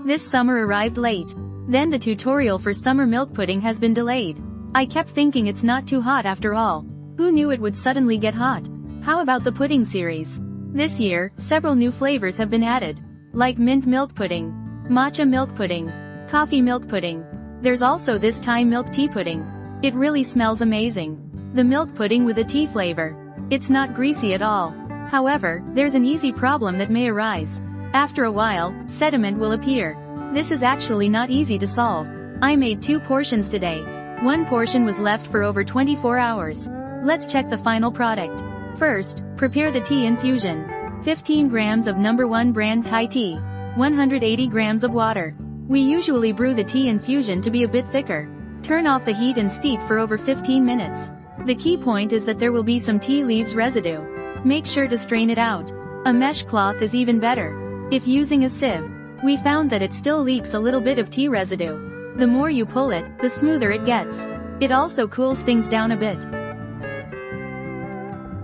This summer arrived late. Then the tutorial for summer milk pudding has been delayed. I kept thinking it's not too hot after all. Who knew it would suddenly get hot? How about the pudding series? This year, several new flavors have been added. Like mint milk pudding, matcha milk pudding, coffee milk pudding. There's also this Thai milk tea pudding. It really smells amazing. The milk pudding with a tea flavor. It's not greasy at all. However, there's an easy problem that may arise. After a while, sediment will appear. This is actually not easy to solve. I made 2 portions today. 1 portion was left for over 24 hours. Let's check the final product. First, prepare the tea infusion. 15 grams of No. 1 brand Thai tea. 180 grams of water. We usually brew the tea infusion to be a bit thicker. Turn off the heat and steep for over 15 minutes. The key point is that there will be some tea leaves residue. Make sure to strain it out. A mesh cloth is even better. If using a sieve, we found that it still leaks a little bit of tea residue. The more you pull it, the smoother it gets. It also cools things down a bit.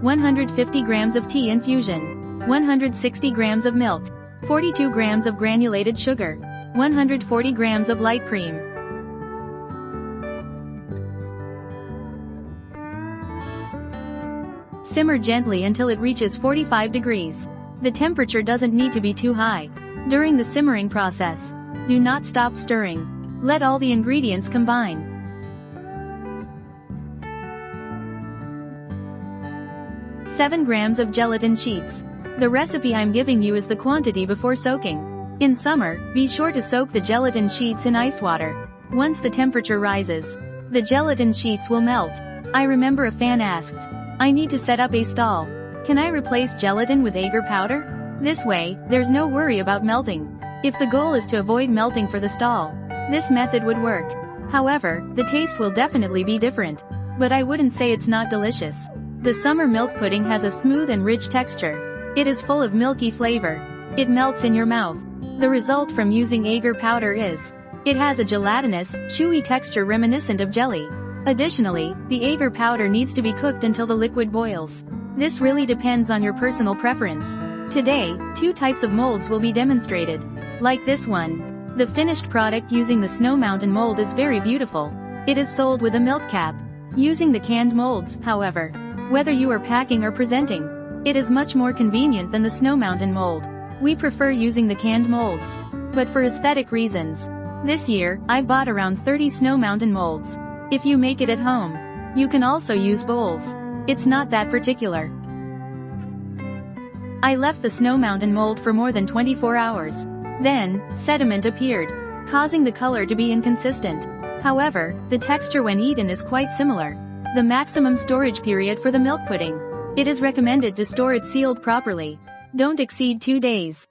150 grams of tea infusion. 160 grams of milk. 42 grams of granulated sugar. 140 grams of light cream. Simmer gently until it reaches 45 degrees. The temperature doesn't need to be too high. During the simmering process, do not stop stirring. Let all the ingredients combine. Seven grams of gelatin sheets. The recipe I'm giving you is the quantity before soaking. In summer, be sure to soak the gelatin sheets in ice water. Once the temperature rises, the gelatin sheets will melt. I remember a fan asked, "I need to set up a stall. Can I replace gelatin with agar powder?" This way, there's no worry about melting. If the goal is to avoid melting for the stall, this method would work. However, the taste will definitely be different. But I wouldn't say it's not delicious. The summer milk pudding has a smooth and rich texture. It is full of milky flavor. It melts in your mouth. The result from using agar powder is, it has a gelatinous, chewy texture reminiscent of jelly. Additionally, the agar powder needs to be cooked until the liquid boils. This really depends on your personal preference. Today, 2 types of molds will be demonstrated. Like this one. The finished product using the Snow Mountain mold is very beautiful. It is sold with a milk cap. Using the canned molds, however, whether you are packing or presenting, it is much more convenient than the Snow Mountain mold. We prefer using the canned molds. But for aesthetic reasons, this year, I bought around 30 Snow Mountain molds. If you make it at home, you can also use bowls. It's not that particular. I left the Snow Mountain mold for more than 24 hours. Then, sediment appeared, causing the color to be inconsistent. However, the texture when eaten is quite similar. The maximum storage period for the milk pudding. It is recommended to store it sealed properly. Don't exceed 2 days.